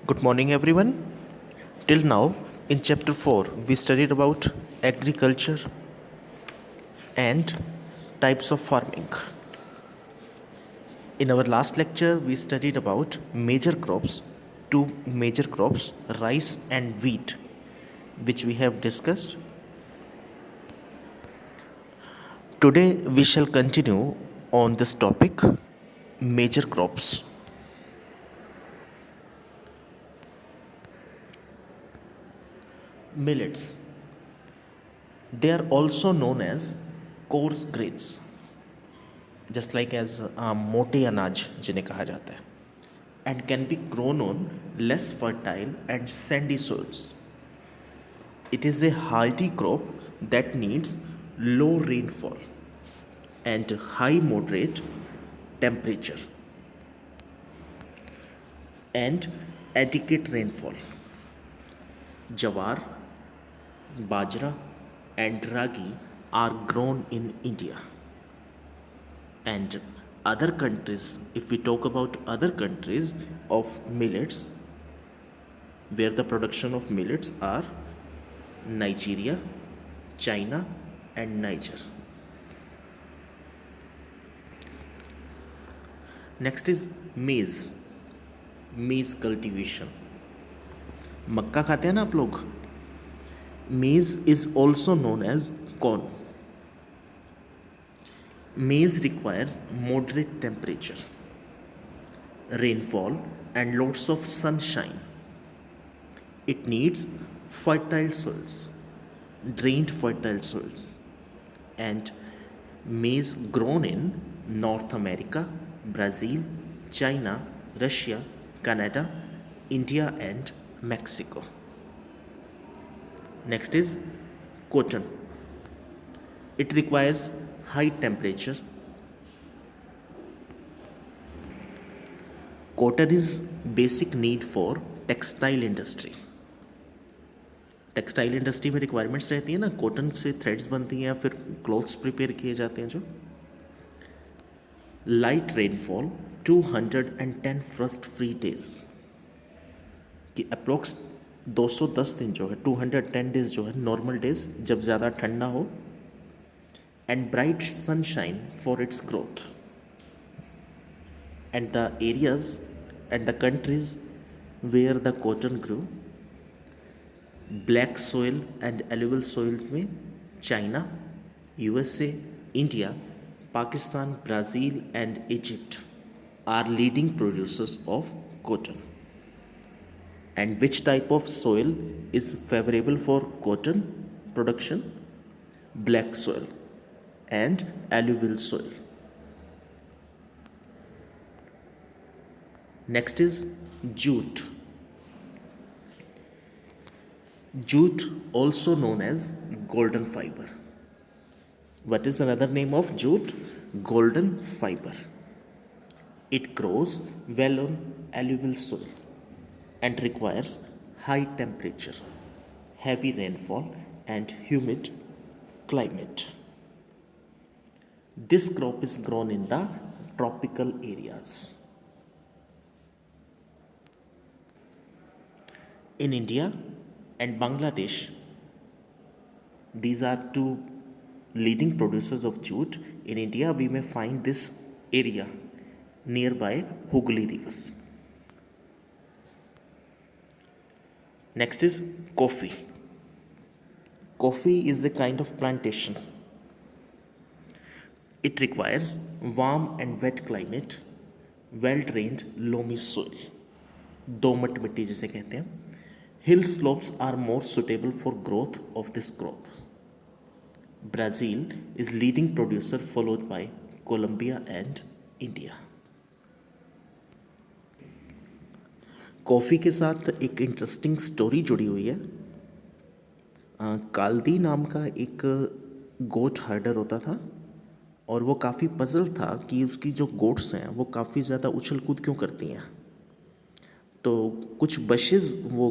Good morning, everyone. Till now, in chapter 4, we studied about agriculture and types of farming. In our last lecture, we studied about major crops, two major crops, rice and wheat, which we have discussed. Today, we shall continue on this topic major crops. Millets. They are also known as coarse grains, just like as मोटे अनाज जिन्हें कहा जाता है, and can be grown on less fertile and sandy soils. It is a hardy crop that needs low rainfall and high moderate temperature and adequate rainfall. Jawar, bajra, and ragi are grown in India. And other countries, if we talk about other countries of millets, where the production of millets are Nigeria, China, and Niger. Next is maize cultivation. मक्का खाते हैं ना आप लोग. Maize is also known as corn. Maize requires moderate temperature, rainfall, and lots of sunshine. It needs fertile soils, drained fertile soils, and maize grown in North America, Brazil, China, Russia, Canada, India, and Mexico. Next is cotton. It requires high temperature. Cotton is basic need for textile industry. Textile industry में requirements रहती है ना, cotton से threads बनती हैं या फिर clothes prepare किए जाते हैं जो. Light rainfall 210 first free days कि अप्रोक्स 210 दिन जो है, 210 डेज जो है नॉर्मल डेज जब ज़्यादा ठंड ना हो, and bright sunshine for its growth. And the areas and the countries where the cotton grew, black soil and alluvial soils में China, USA, India, Pakistan, Brazil and Egypt are leading producers of cotton. And which type of soil is favorable for cotton production? Black soil and alluvial soil. Next is jute. Jute, also known as golden fiber. What is another name of jute? Golden fiber. It grows well on alluvial soil and requires high temperature, heavy rainfall, and humid climate. This crop is grown in the tropical areas. In India and Bangladesh, these are two leading producers of jute. In India, we may find this area nearby Hooghly River. Next is coffee. Coffee is a kind of plantation. It requires warm and wet climate, well-drained loamy soil, दोमट मिट्टी जिसे कहते हैं. Hill slopes are more suitable for growth of this crop. Brazil is leading producer followed by Colombia and India. Coffee के साथ एक interesting story जुड़ी हुई है. काल्दी नाम का एक गोट हर्डर होता था और वो काफ़ी पजल था कि उसकी जो गोट्स हैं वो काफ़ी ज़्यादा उछल कूद क्यों करती हैं. तो कुछ बशेज़ वो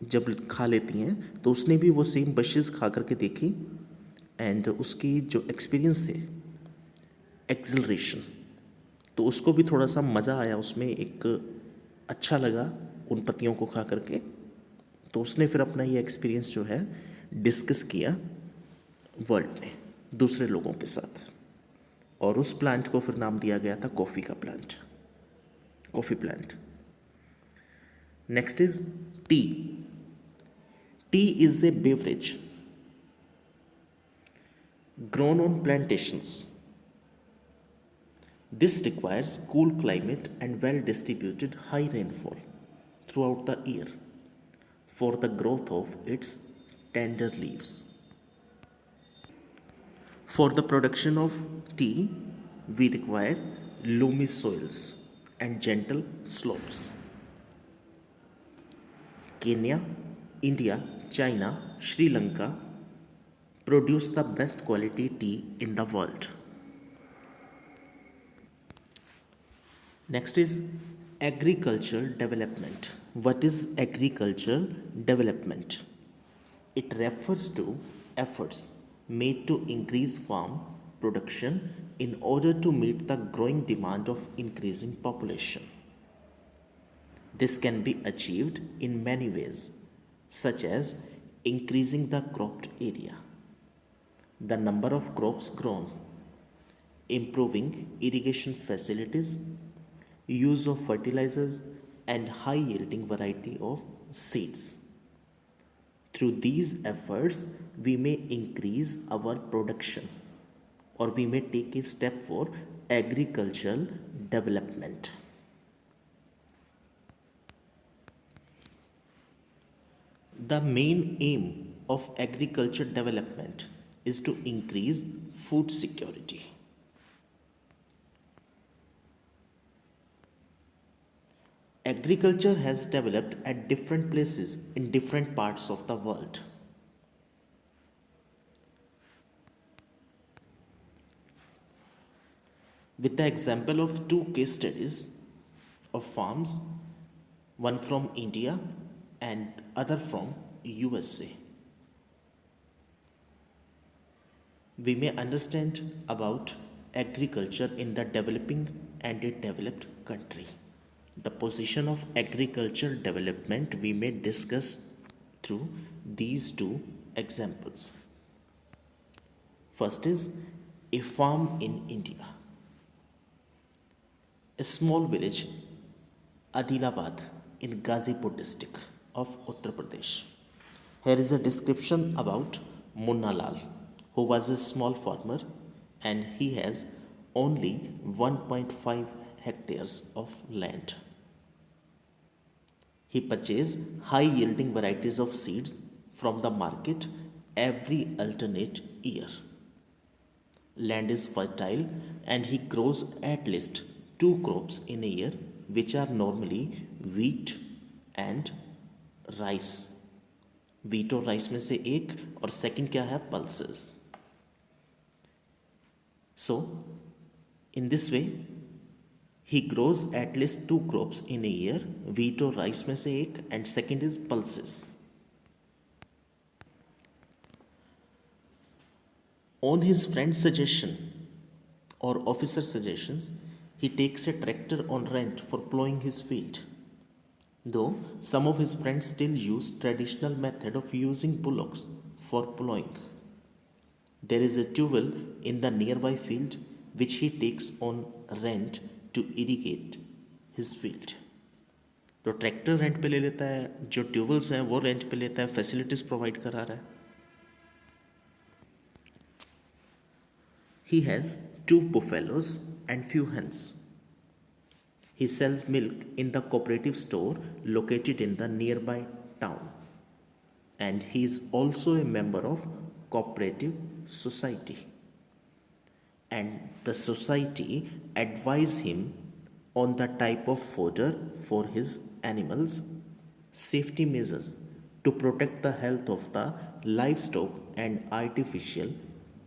जब खा लेती हैं तो उसने भी वो सेम बशेज़ खा करके देखी, एंड उसकी जो एक्सपीरियंस थे एक्सिलरेशन, तो उसको भी थोड़ा सा मज़ा आया उसमें, एक अच्छा लगा उन पत्तियों को खा करके। तो उसने फिर अपना ये एक्सपीरियंस जो है डिस्कस किया वर्ल्ड में दूसरे लोगों के साथ, और उस प्लांट को फिर नाम दिया गया था कॉफ़ी का plant, coffee plant. Next is T. T is a beverage grown on plantations. This requires cool climate and well distributed high rainfall throughout the year for the growth of its tender leaves. For the production of tea, we require loamy soils and gentle slopes. Kenya, India, China, Sri Lanka produce the best quality tea in the world. Next is agricultural development. What is agricultural development? It refers to efforts made to increase farm production in order to meet the growing demand of increasing population. This can be achieved in many ways, such as increasing the cropped area, the number of crops grown, improving irrigation facilities, use of fertilizers, and high yielding variety of seeds. Through these efforts, we may increase our production, or we may take a step for agricultural development. The main aim of agriculture development is to increase food security. Agriculture has developed at different places in different parts of the world. With the example of two case studies of farms, one from India and other from USA, we may understand about agriculture in the developing and a developed country. The position of agricultural development we may discuss through these two examples. First is a farm in India. A small village, Adilabad, in Gazipur district of Uttar Pradesh. Here is a description about Munna Lal, who was a small farmer and he has only 1.5 hectares of land. He purchased high yielding varieties of seeds from the market every alternate year. Land is fertile and he grows at least two crops in a year, which are normally wheat and rice. Wheat और rice में से एक, और second क्या है, pulses. So in this way he grows at least two crops in a year, wheat और rice में से एक, and second is pulses. On his friend's suggestion or officer's suggestions, he takes a tractor on rent for plowing his field. Though some of his friends still use traditional method of using bullocks for plowing. There is a tube in the nearby field which he takes on rent to irrigate his field. तो tractor rent पे ले लेता है, जो tubules हैं वो rent पे लेता है, फैसिलिटीज़ प्रोवाइड करा रहा है. He has two buffaloes and few hens. He sells milk in the cooperative store located in the nearby town. And he is also a member of cooperative society. And the society advise him on the type of fodder for his animals, safety measures to protect the health of the livestock, and artificial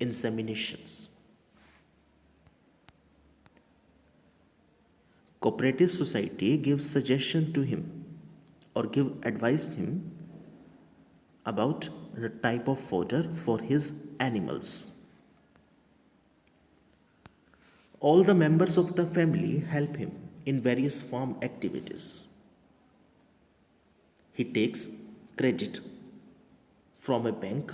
inseminations. Cooperative society gives suggestion to him or give advice to him about the type of fodder for his animals. All the members of the family help him in various farm activities. He takes credit from a bank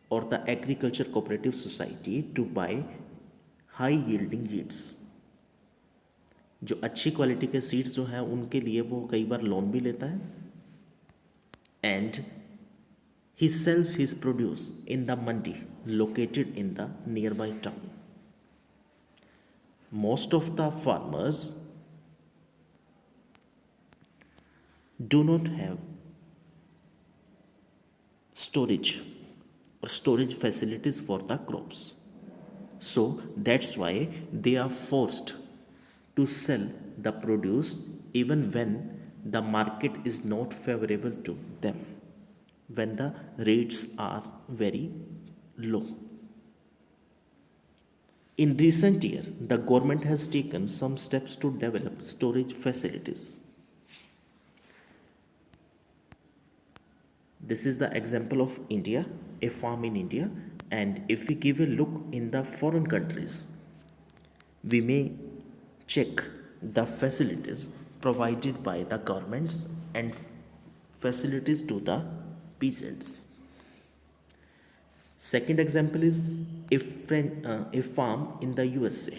or the agriculture cooperative society to buy high yielding yields. जो अच्छी quality के seeds जो हैं उनके लिए वो कई बार loan भी लेता है. And he sells his produce in the mandi located in the nearby town. Most of the farmers do not have storage or storage facilities for the crops. So that's why they are forced to sell the produce even when the market is not favorable to them, when the rates are very low. In recent years, the government has taken some steps to develop storage facilities. This is the example of India, a farm in India, and if we give a look in the foreign countries, we may check the facilities provided by the governments and facilities to the peasants. Second example is a farm in the USA.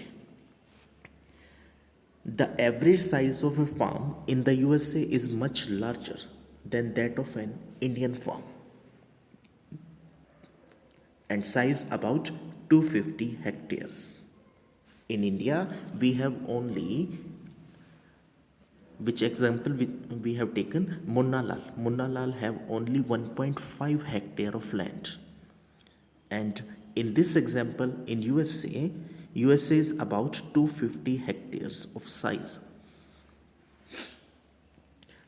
The average size of a farm in the USA is much larger than that of an Indian farm, and size about 250 hectares. In India, we have only, which example we have taken, Munna Lal. Munna Lal have only 1.5 hectare of land. And in this example, in USA is about 250 hectares of size.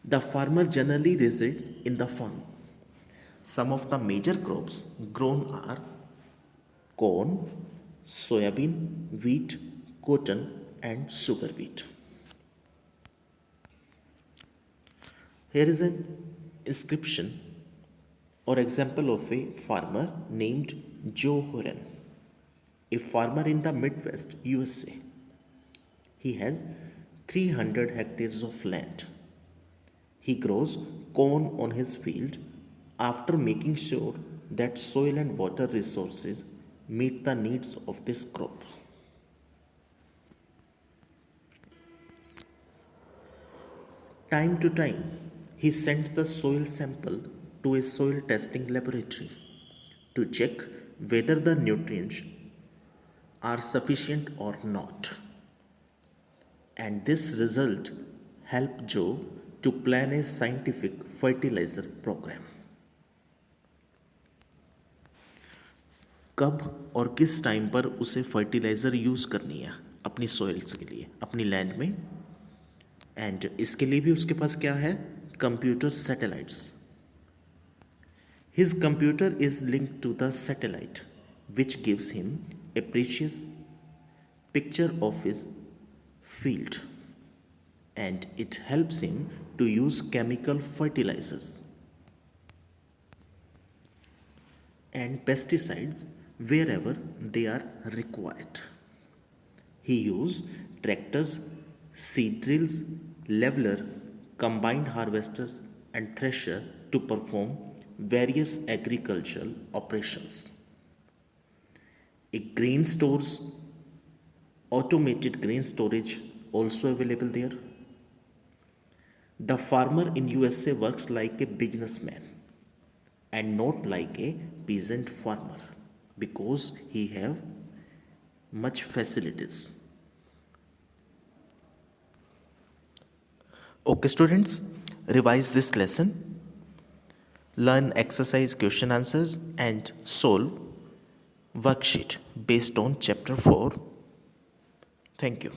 The farmer generally resides in the farm. Some of the major crops grown are corn, soybean, wheat, cotton, and sugar beet. Here is an inscription or example of a farmer named Joe Horan, a farmer in the Midwest, USA. He has 300 hectares of land. He grows corn on his field after making sure that soil and water resources meet the needs of this crop. Time to time, he sends the soil sample to a soil testing laboratory to check whether the nutrients are sufficient or not. And this result helped Joe to plan a scientific fertilizer program. कब और किस time पर उसे fertiliser use करनी है अपनी soils के लिए, अपनी लैंड में, एंड इसके लिए भी उसके पास क्या है, computer satellites. His computer is linked to the satellite, which gives him a precious picture of his field, and it helps him to use chemical fertilizers and pesticides wherever they are required. He used tractors, seed drills, leveler, combined harvesters, and thresher to perform various agricultural operations. A grain stores, automated grain storage also available there. The farmer in USA works like a businessman and not like a peasant farmer because he have much facilities. Okay students, revise this lesson, learn exercise question answers and solve worksheet based on chapter 4. Thank you.